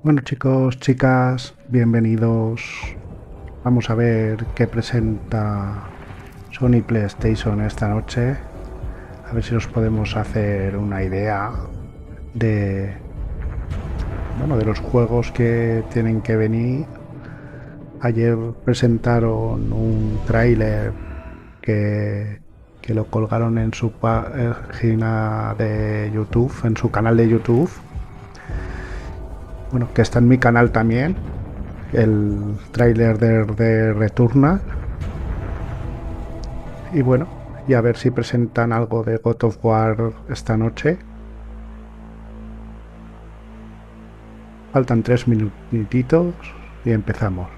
Bueno chicos, chicas, bienvenidos. Vamos a ver qué presenta Sony PlayStation esta noche. A ver si nos podemos hacer una idea de, bueno, de los juegos que tienen que venir. Ayer presentaron un tráiler que, que lo colgaron en su página de YouTube, en su canal de YouTube. Bueno, que está en mi canal también, el tráiler de Returnal. Y bueno, y a ver si presentan algo de God of War esta noche. Faltan 3 minutitos y empezamos.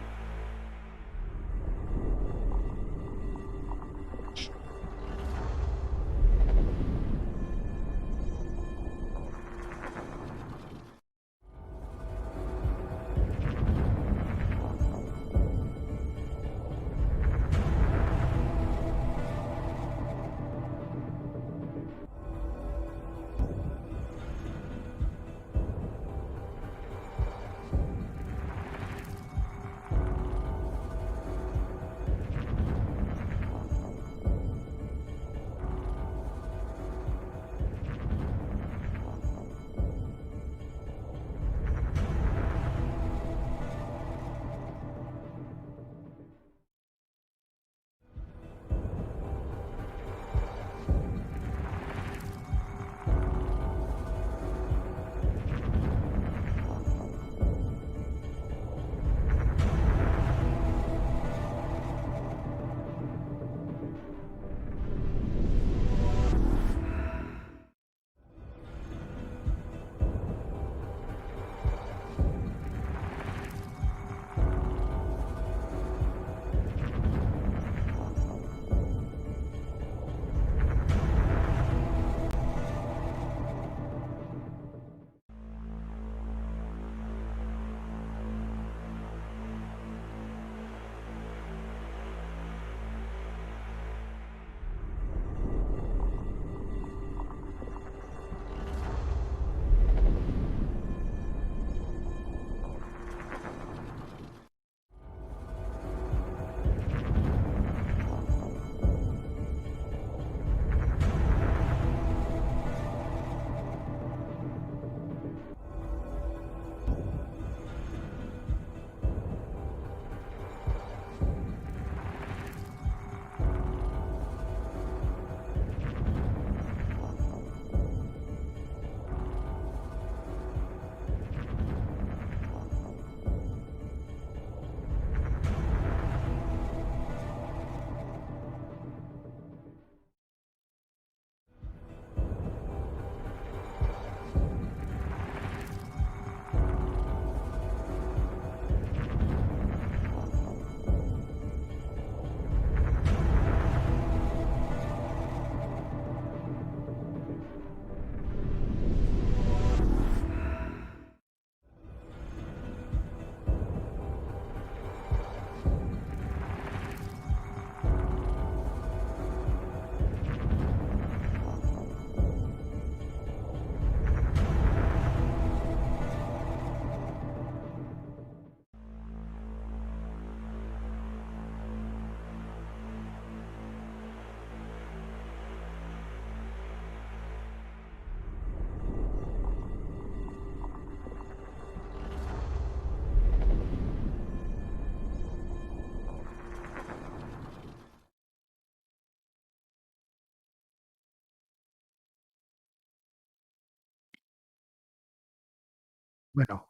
Bueno,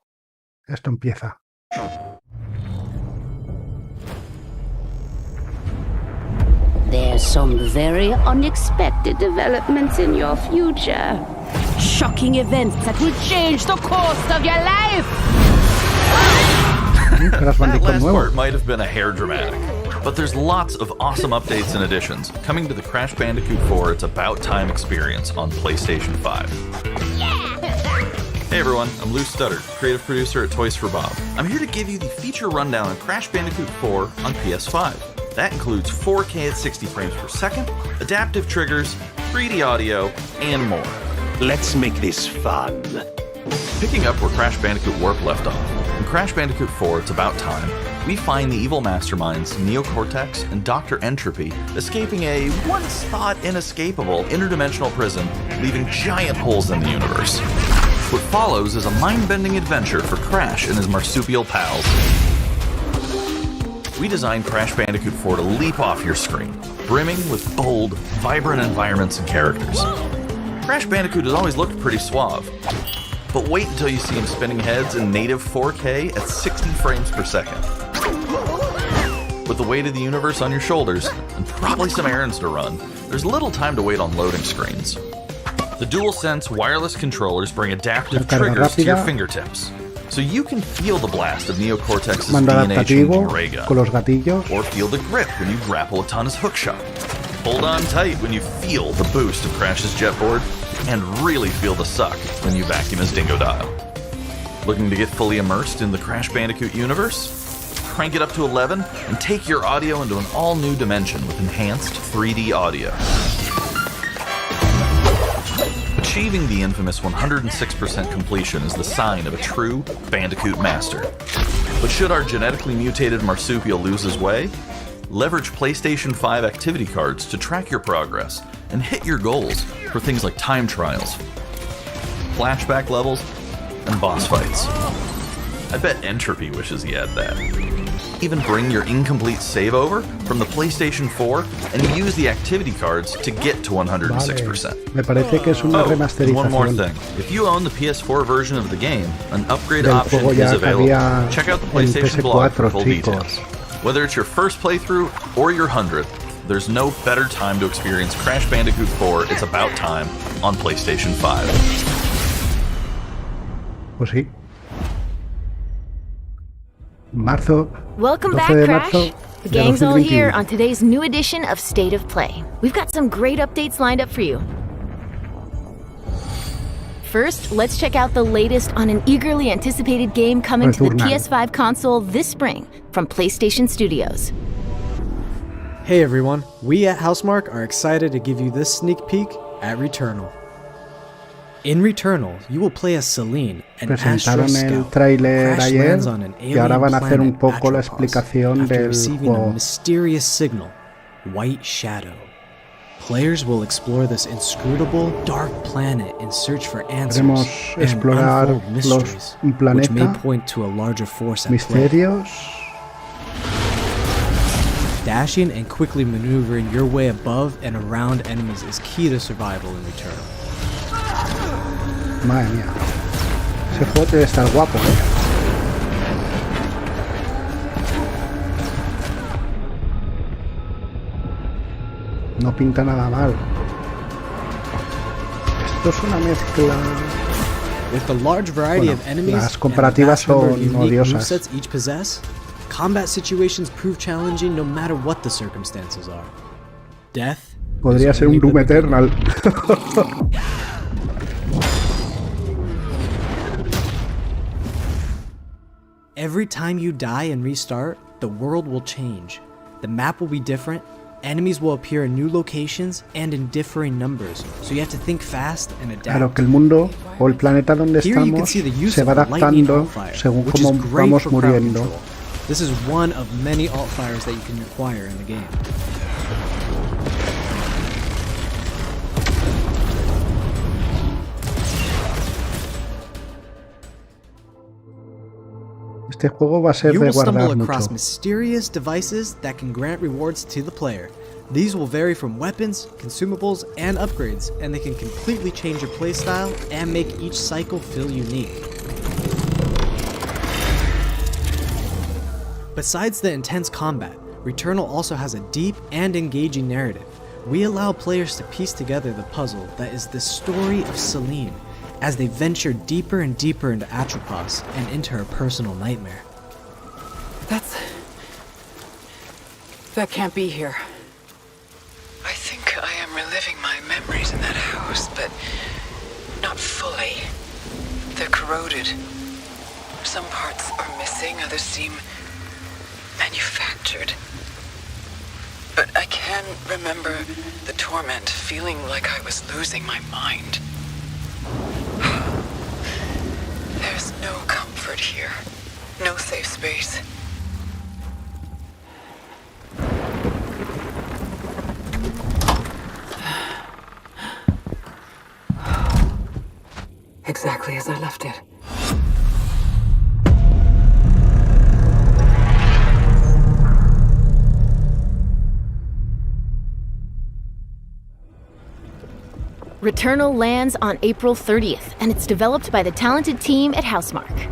esto empieza. There's some very unexpected developments in your future. Shocking events that will change the course of your life. Crash That Bandicoot last nuevo. part might have been a hair dramatic, but there's lots of awesome updates and additions coming to the Crash Bandicoot 4 It's About Time experience on PlayStation 5. Hey everyone, I'm Lou Studdard, creative producer at Toys for Bob. I'm here to give you the feature rundown on Crash Bandicoot 4 on PS5. That includes 4K at 60 frames per second, adaptive triggers, 3D audio, and more. Let's make this fun. Picking up where Crash Bandicoot Warp left off, in Crash Bandicoot 4 It's About Time, we find the evil masterminds Neocortex and Dr. Entropy escaping a once-thought inescapable interdimensional prison, leaving giant holes in the universe. What follows is a mind-bending adventure for Crash and his marsupial pals. We designed Crash Bandicoot 4 to leap off your screen, brimming with bold, vibrant environments and characters. Crash Bandicoot has always looked pretty suave, but wait until you see him spinning heads in native 4K at 60 frames per second. With the weight of the universe on your shoulders, and probably some errands to run, there's little time to wait on loading screens. The DualSense wireless controllers bring adaptive triggers to your fingertips, so you can feel the blast of Neocortex's DNA changing ray gun, or feel the grip when you grapple a Tana's hookshot. Hold on tight when you feel the boost of Crash's jetboard, and really feel the suck when you vacuum his Dingodile. Looking to get fully immersed in the Crash Bandicoot universe? Crank it up to 11 and take your audio into an all-new dimension with enhanced 3D audio. Achieving the infamous 106% completion is the sign of a true Bandicoot master. But should our genetically mutated marsupial lose his way? Leverage PlayStation 5 activity cards to track your progress and hit your goals for things like time trials, flashback levels, and boss fights. I bet Entropy wishes he had that. Even bring your incomplete save over from the PlayStation 4 and use the activity cards to get to 106%. Me parece que es una remasterización. One more thing. If you own the PS4 version of the game, an upgrade option is available. Check out the PlayStation blog for full details. Whether it's your first playthrough or your 100th, there's no better time to experience Crash Bandicoot 4 It's About Time on PlayStation 5. Pues sí. Marzo. Welcome back, Crash. The gang's all here on today's new edition of State of Play. We've got some great updates lined up for you. First, let's check out the latest on an eagerly anticipated game coming to the PS5 console this spring from PlayStation Studios. Hey everyone, we at Housemarque are excited to give you this sneak peek at Returnal. In Returnal, you will play as Celine, an Astro el Scout. tráiler Crash ayer lands on an y ahora alien van a hacer un planet, poco la Atropos, explicación after del receiving a juego. mysterious signal, White Shadow. Players will explore this inscrutable, dark planet in search for answers Podremos and explorar unfold mysteries, un which may planeta, point to a larger force at play. misterios. Dashing and quickly maneuvering your way above and around enemies is key to survival in Returnal. Madre mía. Ese juego debe estar guapo, No pinta nada mal. Esto es una mezcla. With the large variety of enemies las and the comparativas vast number of son unique odiosas. movesets each possess, combat situations prove challenging no matter what the circumstances are. Death Podría is ser un only Doom the beginning. Eternal. Every time you die and restart, the world will change. The map will be different, enemies will appear in new locations and in differing numbers, so you have to think fast and adapt. Claro que el mundo o el planeta donde Here you can estamos see the use se va of lightning adaptando alt-fire, según which is cómo great vamos for crowd muriendo. control. This is one of many alt-fires that you can acquire in the game. Este juego va a ser You de will stumble guardar across mucho. mysterious devices that can grant rewards to the player. These will vary from weapons, consumables, and upgrades, and they can completely change your playstyle and make each cycle feel unique. Besides the intense combat, Returnal also has a deep and engaging narrative. We allow players to piece together the puzzle that is the story of Celine, as they venture deeper and deeper into Atropos and into her personal nightmare. That can't be here. I think I am reliving my memories in that house, but not fully. They're corroded. Some parts are missing, others seem manufactured. But I can remember the torment, feeling like I was losing my mind. discovered here. No safe space. Exactly as I left it. Returnal lands on April 30th, and it's developed by the talented team at Housemarque.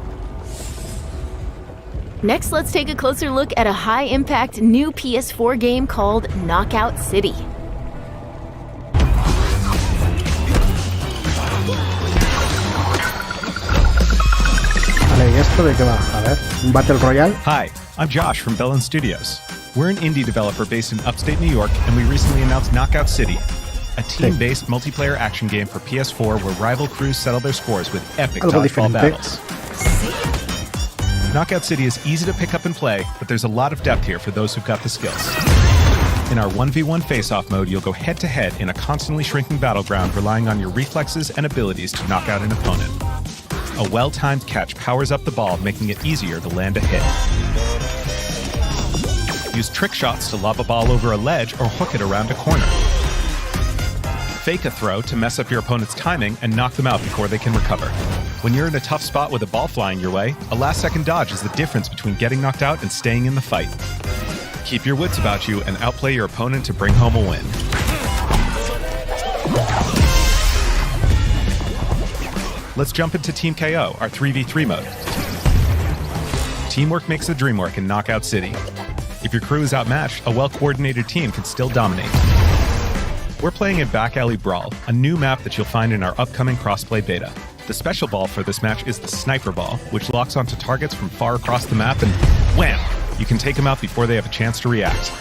Next, let's take a closer look at a high-impact new PS4 game called Knockout City. Vale, ¿y esto de qué va? A ver, ¿un Battle Royale? Hi, I'm Josh from Bellin Studios. We're an indie developer based in upstate New York, and we recently announced Knockout City, a team-based multiplayer action game for PS4 where rival crews settle their scores with epic dodgeball battles. Knockout City is easy to pick up and play, but there's a lot of depth here for those who've got the skills. In our 1v1 face-off mode, you'll go head-to-head in a constantly shrinking battleground, relying on your reflexes and abilities to knock out an opponent. A well-timed catch powers up the ball, making it easier to land a hit. Use trick shots to lob a ball over a ledge or hook it around a corner. Fake a throw to mess up your opponent's timing and knock them out before they can recover. When you're in a tough spot with a ball flying your way, a last-second dodge is the difference between getting knocked out and staying in the fight. Keep your wits about you and outplay your opponent to bring home a win. Let's jump into Team KO, our 3v3 mode. Teamwork makes the dream work in Knockout City. If your crew is outmatched, a well-coordinated team can still dominate. We're playing in Back Alley Brawl, a new map that you'll find in our upcoming crossplay beta. The special ball for this match is the Sniper Ball, which locks onto targets from far across the map and wham! You can take them out before they have a chance to react.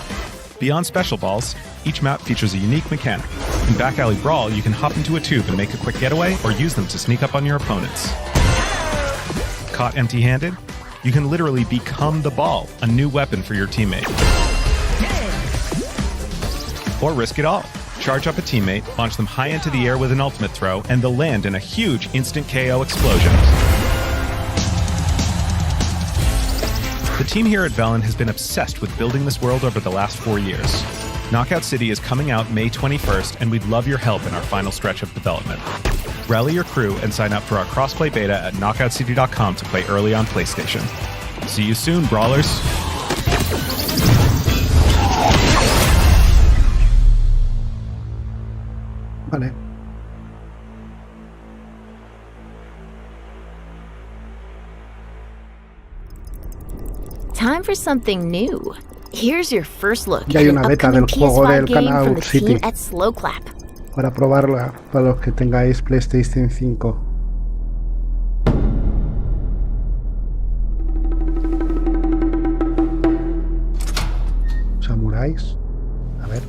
Beyond special balls, each map features a unique mechanic. In Back Alley Brawl, you can hop into a tube and make a quick getaway or use them to sneak up on your opponents. Caught empty-handed? You can literally become the ball, a new weapon for your teammate. Or risk it all. Charge up a teammate, launch them high into the air with an ultimate throw, and they'll land in a huge instant KO explosion. The team here at Bellin has been obsessed with building this world over the last 4 years. Knockout City is coming out May 21st, and we'd love your help in our final stretch of development. Rally your crew and sign up for our crossplay beta at knockoutcity.com to play early on PlayStation. See you soon, brawlers! Vale. Time for something new. Here's your first look Ya at hay an una beta upcoming del juego PS5 del game from Knockout the City team at Slowclap. para probarla para los que tengáis PlayStation 5. Samuráis. A ver.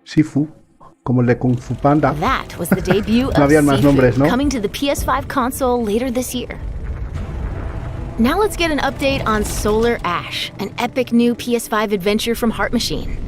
Sifu, como el de Kung Fu Panda. That was the debut No of habían más Sifu, nombres, ¿no? coming to the PS5 console later this year. Now let's get an update on Solar Ash, an epic new PS5 adventure from Heart Machine.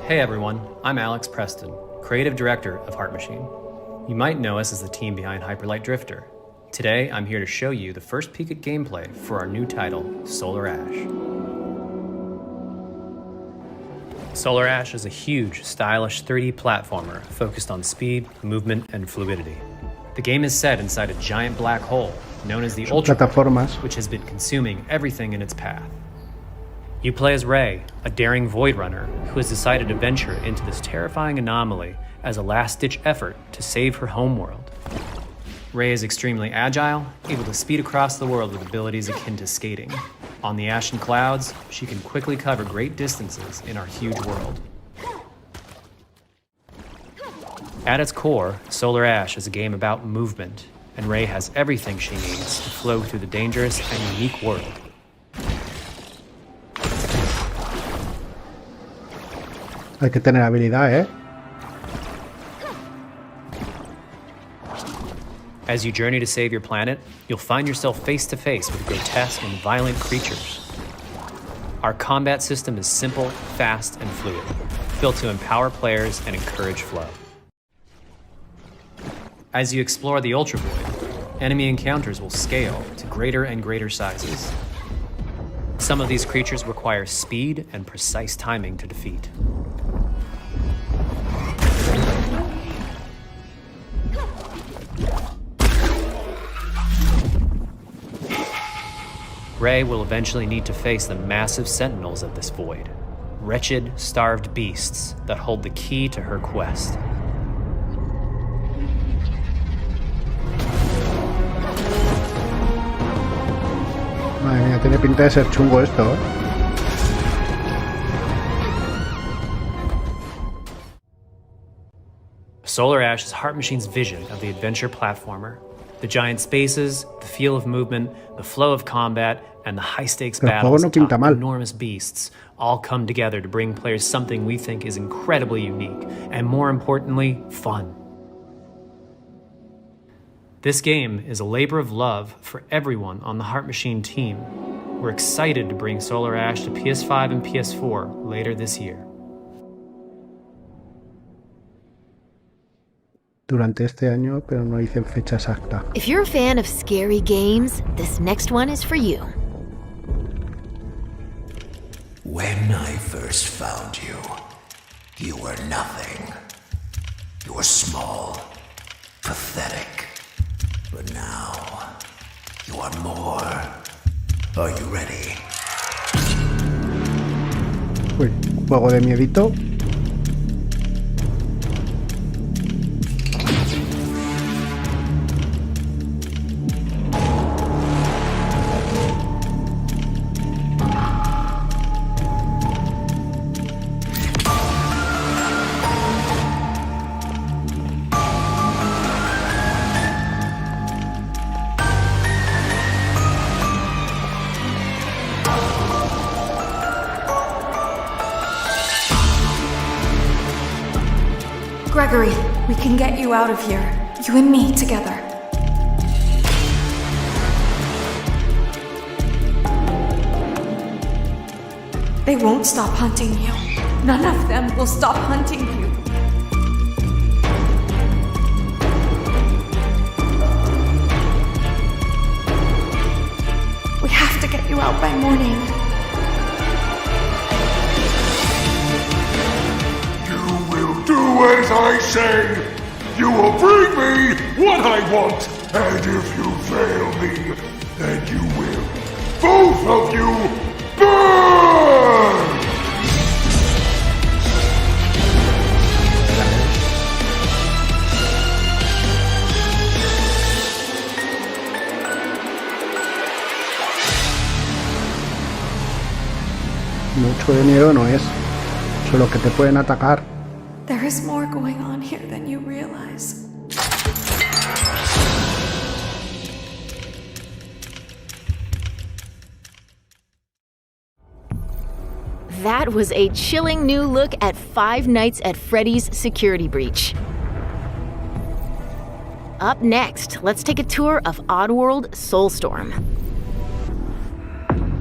Hey everyone, I'm Alex Preston, creative director of Heart Machine. You might know us as the team behind Hyperlight Drifter. Today, I'm here to show you the first peek at gameplay for our new title, Solar Ash. Solar Ash is a huge, stylish 3D platformer focused on speed, movement, and fluidity. The game is set inside a giant black hole known as the Ultra, plataformas. which has been consuming everything in its path. You play as Ray, a daring void runner who has decided to venture into this terrifying anomaly as a last-ditch effort to save her homeworld. Ray is extremely agile, able to speed across the world with abilities akin to skating. On the ash and clouds, she can quickly cover great distances in our huge world. At its core, Solar Ash is a game about movement, and Ray has everything she needs to flow through the dangerous and unique world. Hay que tener habilidad, ¿eh? As you journey to save your planet, you'll find yourself face to face with grotesque and violent creatures. Our combat system is simple, fast, and fluid, built to empower players and encourage flow. As you explore the Ultra Void, enemy encounters will scale to greater and greater sizes. Some of these creatures require speed and precise timing to defeat. Ray will eventually need to face the massive sentinels of this void, wretched, starved beasts that hold the key to her quest. Madre mía, tiene pinta de ser chungo esto, ¿eh? Solar Ash is Heart Machine's vision of the adventure platformer. The giant spaces, the feel of movement, the flow of combat, and the high-stakes battles atop enormous beasts all come together to bring players something we think is incredibly unique, and more importantly, fun. This game is a labor of love for everyone on the Heart Machine team. We're excited to bring Solar Ash to PS5 and PS4 later this year. Durante este año, pero no dicen fecha exacta. If you're a fan of scary games, this next one is for you. When I first found you, you were nothing. You were small, pathetic. But now, you are more. Are you ready? Uy, juego de miedito. Gregory, we can get you out of here. You and me together. They won't stop hunting you. None of them will stop hunting you. We have to get you out by morning. Do as I say! You will bring me what I want! And if you fail me, then you will, both of you, burn! Mucho de miedo no es, solo que te pueden atacar. There is more going on here than you realize. That was a chilling new look at Five Nights at Freddy's Security Breach. Up next, let's take a tour of Oddworld Soulstorm.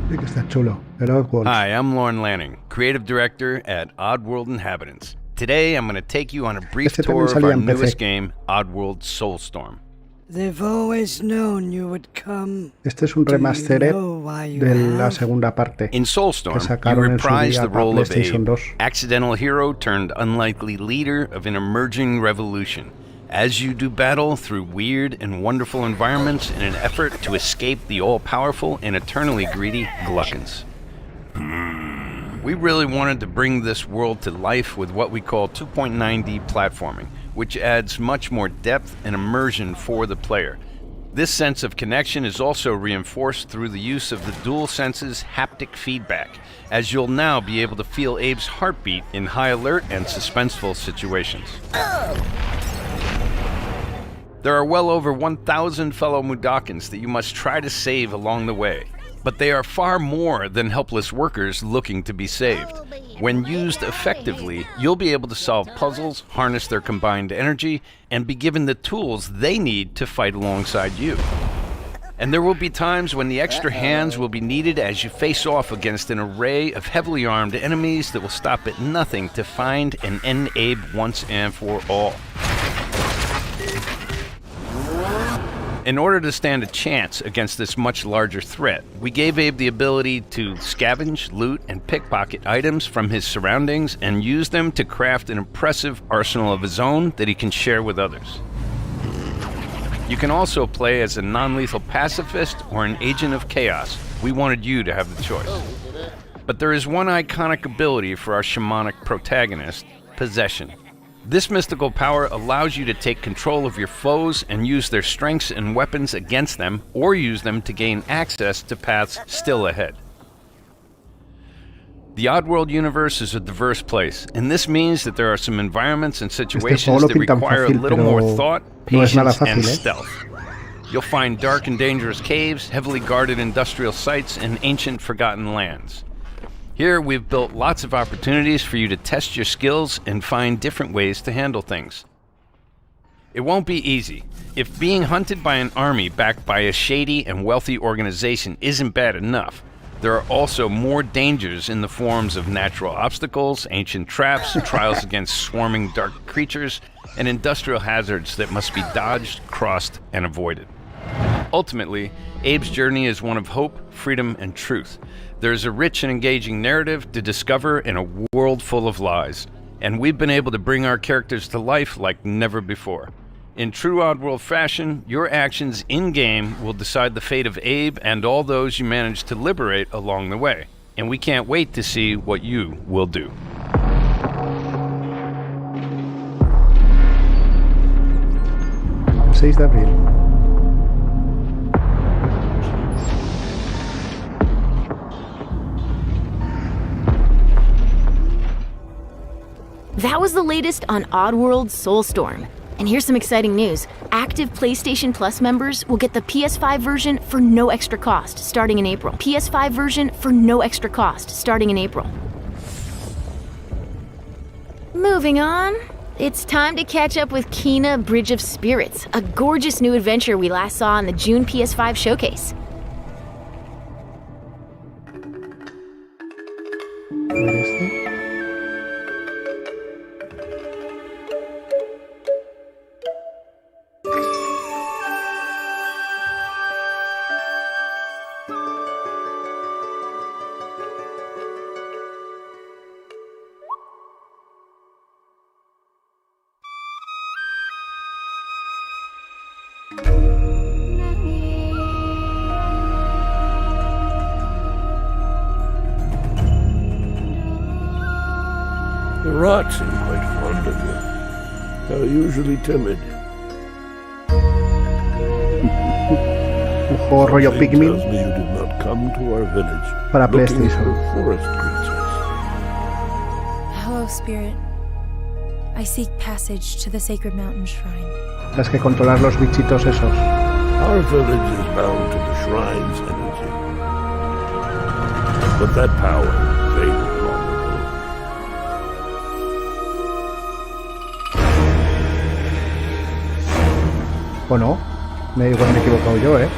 Sí que está chulo. El Oddworld. Hi, I'm Lauren Lanning, creative director at Oddworld Inhabitants. Today, I'm going to take you on a brief Este tour también of salía our en PC. newest game, Oddworld Soulstorm. They've always known you would come. Este es un remaster de la segunda parte In que Soulstorm, you sacaron en su reprise día the para role of PlayStation a 2. accidental hero turned unlikely leader of an emerging revolution. As you do battle through weird and wonderful environments in an effort to escape the all-powerful and eternally greedy Gluckons. We really wanted to bring this world to life with what we call 2.9D platforming, which adds much more depth and immersion for the player. This sense of connection is also reinforced through the use of the DualSense's haptic feedback, as you'll now be able to feel Abe's heartbeat in high alert and suspenseful situations. There are well over 1,000 fellow Mudokons that you must try to save along the way, but they are far more than helpless workers looking to be saved. When used effectively, you'll be able to solve puzzles, harness their combined energy, and be given the tools they need to fight alongside you. And there will be times when the extra hands will be needed as you face off against an array of heavily armed enemies that will stop at nothing to find and end Abe once and for all. In order to stand a chance against this much larger threat, we gave Abe the ability to scavenge, loot, and pickpocket items from his surroundings and use them to craft an impressive arsenal of his own that he can share with others. You can also play as a non-lethal pacifist or an agent of chaos. We wanted you to have the choice. But there is one iconic ability for our shamanic protagonist, possession. This mystical power allows you to take control of your foes and use their strengths and weapons against them, or use them to gain access to paths still ahead. The Oddworld universe is a diverse place, and this means that there are some environments and situations that require a little more thought, patience, and stealth. You'll find dark and dangerous caves, heavily guarded industrial sites, and ancient forgotten lands. Here, we've built lots of opportunities for you to test your skills and find different ways to handle things. It won't be easy. If being hunted by an army backed by a shady and wealthy organization isn't bad enough, there are also more dangers in the forms of natural obstacles, ancient traps, trials against swarming dark creatures, and industrial hazards that must be dodged, crossed, and avoided. Ultimately, Abe's journey is one of hope, freedom, and truth. There's a rich and engaging narrative to discover in a world full of lies, and we've been able to bring our characters to life like never before. In true Oddworld fashion, your actions in-game will decide the fate of Abe and all those you manage to liberate along the way, and we can't wait to see what you will do. 6 de abril. That was the latest on Oddworld Soulstorm. And here's some exciting news. Active PlayStation Plus members will get the PS5 version for no extra cost starting in April. PS5 version for no extra cost starting in April. Moving on. It's time to catch up with Kena Bridge of Spirits, a gorgeous new adventure we last saw in the June PS5 showcase. The rats seem quite fond of you. They're usually timid. Un juego rollo Something Pikmin tells me you did not come to our village para looking PlayStation. for forest creatures. Hello, Spirit. I seek passage to the sacred mountain shrine. Tienes que controlar los bichitos esos. Our village is bound to the shrine's energy. But that power faded long ago. ¿O no? Igual me he equivocado yo, ¿eh?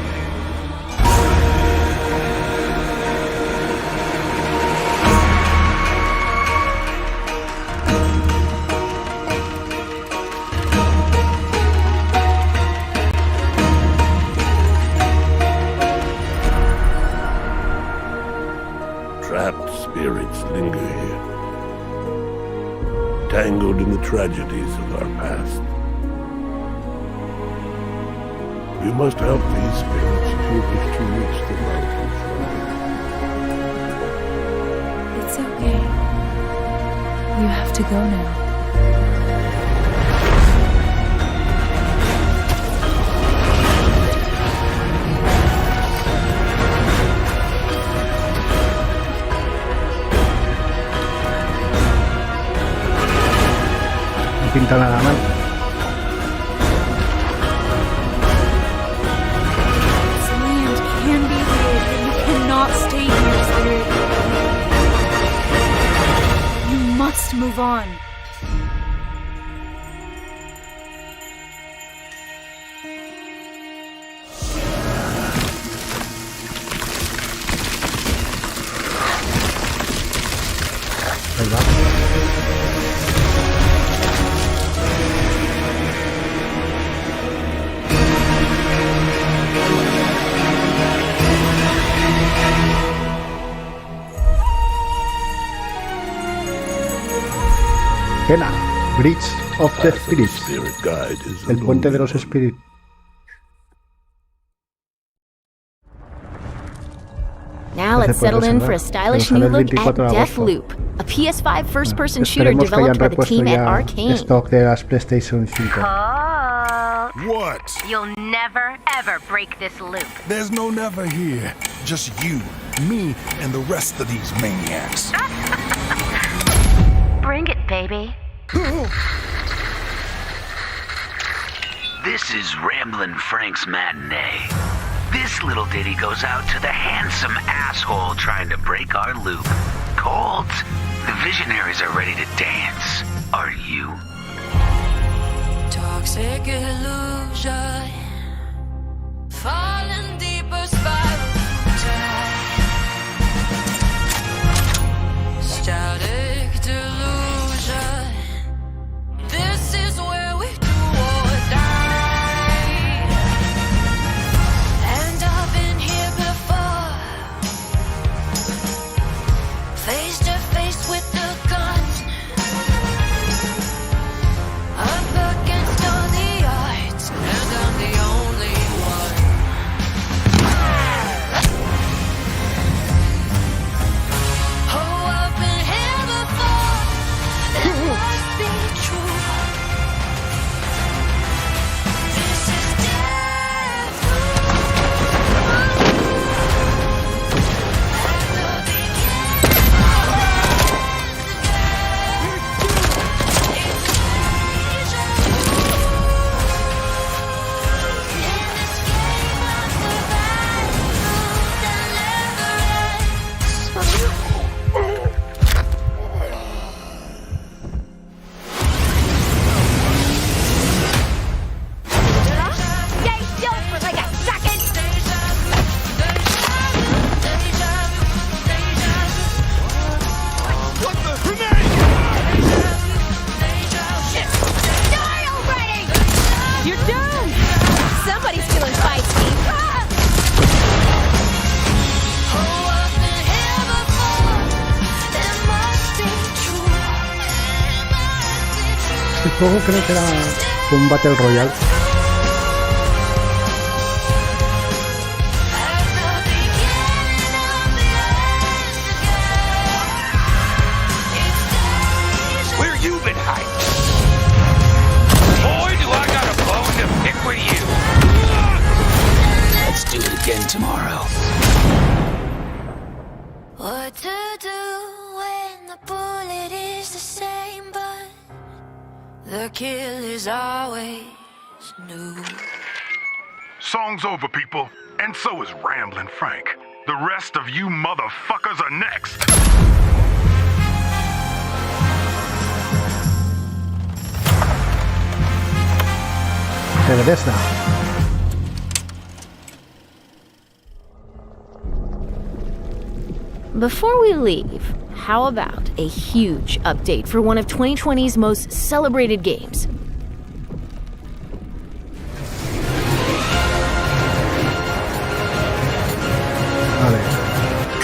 entangled in the tragedies of our past. You must help these spirits if you wish to reach the mountain shrine. It's okay. You have to go now. No pinta nada mal. This land can be hid, but you cannot stay here, Spirit. You must move on. Ahí va. Pena, Bridge of the Spirits, el puente de los espíritus. Now let's settle in for a stylish new look at Deathloop, a PS5 first-person shooter developed by the team at Arcane. Stock de las PlayStation 5. What? You'll never, ever break this loop. There's no never here. Just you, me, and the rest of these maniacs. Bring it, baby. This is Ramblin' Frank's Matinee. This little ditty goes out to the handsome asshole trying to break our loop. Cold, the visionaries are ready to dance. Are you? Toxic illusion, falling deeper spiral time. Static delusion. This is where we do or die. And I've been here before, face to face with the gun. Up against all the odds, and I'm the only one. Oh, I've been here before. It must be true. This is Stay still for like a second. What the grenade? Shit! Die already! You're done. Somebody's feeling feisty. Oh, I've been here before. It must be true. Este juego creo que era un Battle Royale. Where you been hiding? Boy, do I got a bone to pick with you. Let's do it again tomorrow. What to do when the bullet is the same, but the kill is always new. Song's over, people. And so is Ramblin' Frank. The rest of you motherfuckers are next. Bethesda. Before we leave, how about a huge update for one of 2020's most celebrated games? Vale.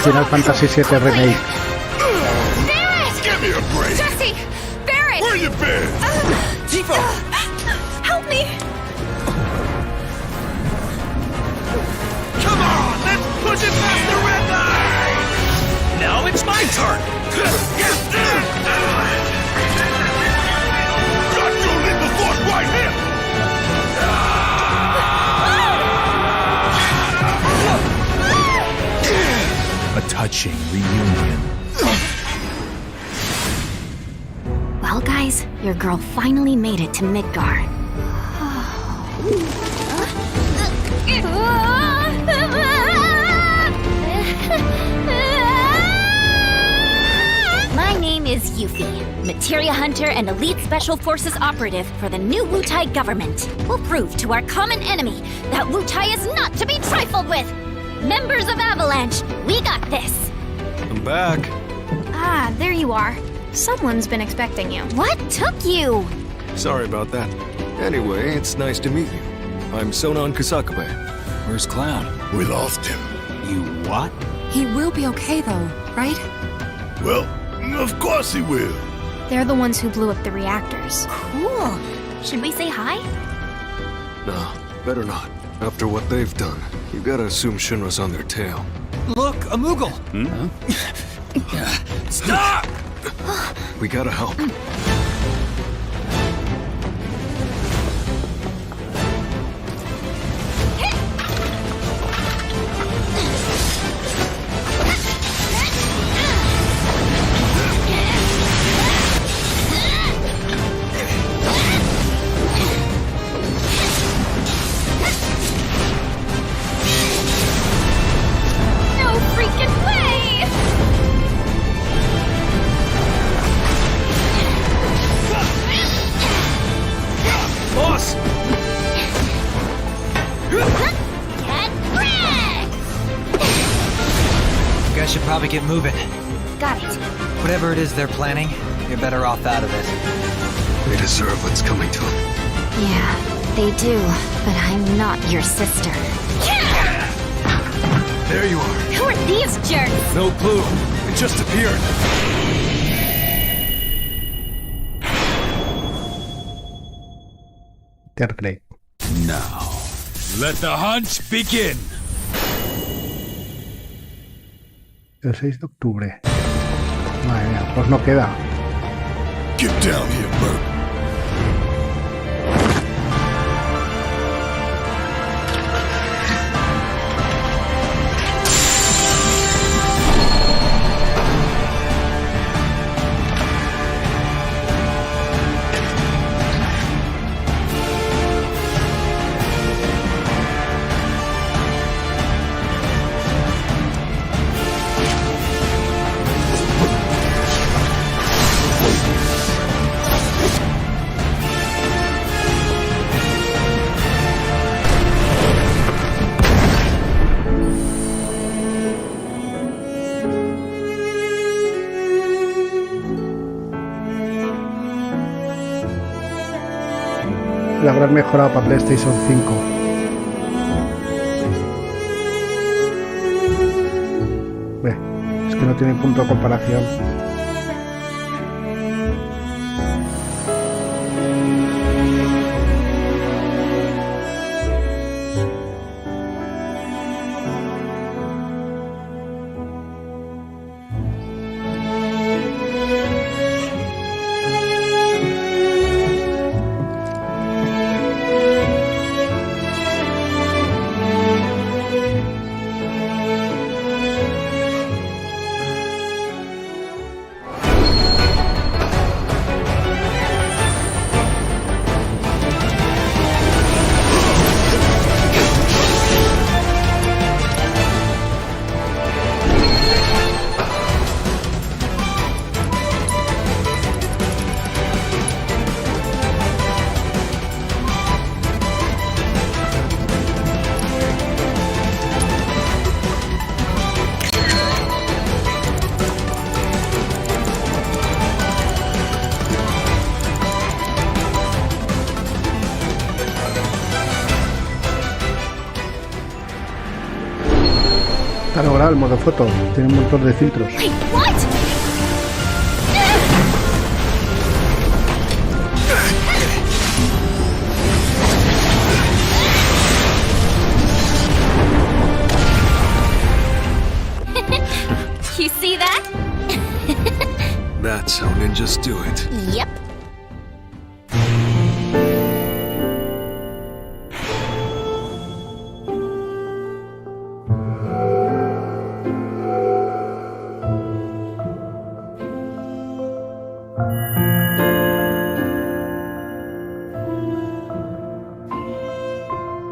Final Fantasy VII Remake. Barrett! Give me a break. Jesse! Barrett! Where you been? Tifa! Help me! Come on, let's push it past the red line! Now it's my turn! Got your little force right here! A touching reunion. Well, guys, your girl finally made it to Midgar. My name is Yuffie, materia hunter and elite special forces operative for the new Wutai government. We'll prove to our common enemy that Wutai is not to be trifled with. Members of Avalanche, we got this. I'm back. Ah, there you are. Someone's been expecting you. What took you? Sorry about that. Anyway, it's nice to meet you. I'm Sonon Kusakabe. Where's Cloud? We lost him. You what? He will be okay, though, right? Well, of course he will. They're the ones who blew up the reactors. Cool. Should we say hi? No, better not. After what they've done, you gotta assume Shinra's on their tail. Look, a Moogle! Stop! We gotta help. No freaking way! Boss! Get wrecked! You guys should probably get moving. Got it. Whatever it is they're planning, you're better off out of it. They deserve what's coming to them. Yeah, they do, but I'm not your sister. There you are. Who are these jerks? No clue. It just appeared. Kerstell. Now, let the hunt begin. El 6 de octubre. Madre mía, pues no queda. Get down here, Bert. La habrán mejorado para PlayStation 5. Es que no tiene punto de comparación. Claro, ahora el modo foto tiene un montón de filtros. Wait, what? just do it. Yep.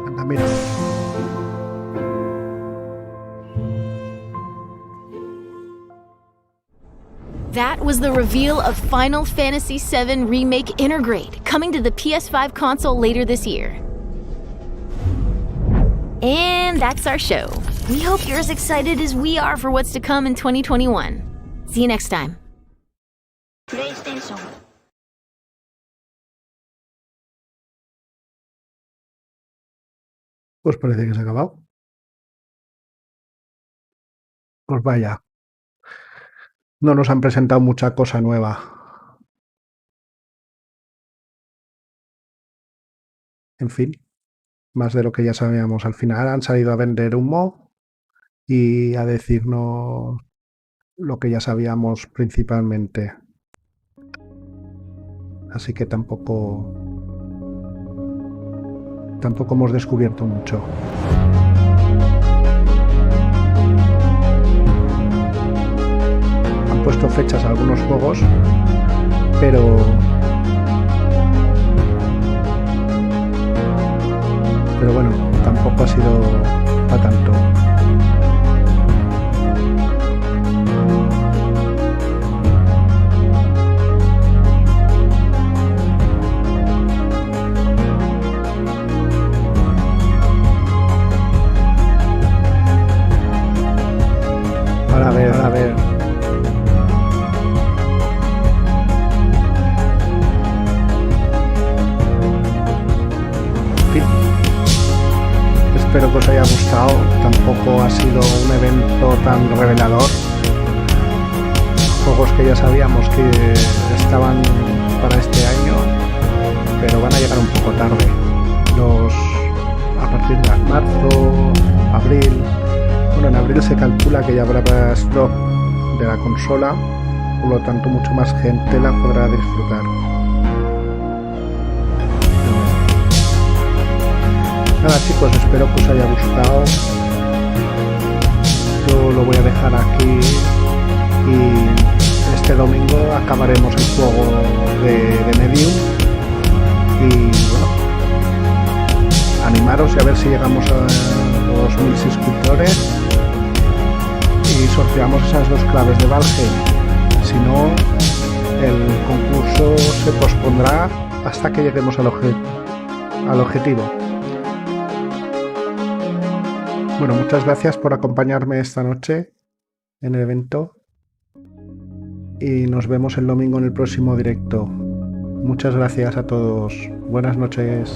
Anda, mira. That was the reveal of Final Fantasy VII Remake Intergrade, coming to the PS5 console later this year. And that's our show. We hope you're as excited as we are for what's to come in 2021. See you next time. PlayStation. Pues parece que se ha acabado. Pues vaya. No nos han presentado mucha cosa nueva. En fin, más de lo que ya sabíamos. Al final han salido a vender humo y a decirnos lo que ya sabíamos principalmente. Así que tampoco hemos descubierto mucho. Han puesto fechas a algunos juegos, pero bueno, tampoco ha sido para tanto. A ver. En fin. Espero que os haya gustado. Tampoco ha sido un evento tan revelador. Juegos que ya sabíamos que estaban para este año, pero van a llegar un poco tarde. A partir de marzo, abril. Bueno, en abril se calcula que ya habrá stock de la consola, por lo tanto mucho más gente la podrá disfrutar. Nada chicos, espero que os haya gustado. Yo lo voy a dejar aquí y este domingo acabaremos el juego de Medium y bueno, animaros y a ver si llegamos a los 1000 suscriptores y sorteamos esas 2 claves de Valheim. Si no, el concurso se pospondrá hasta que lleguemos al objetivo. Bueno, muchas gracias por acompañarme esta noche en el evento y nos vemos el domingo en el próximo directo. Muchas gracias a todos. Buenas noches.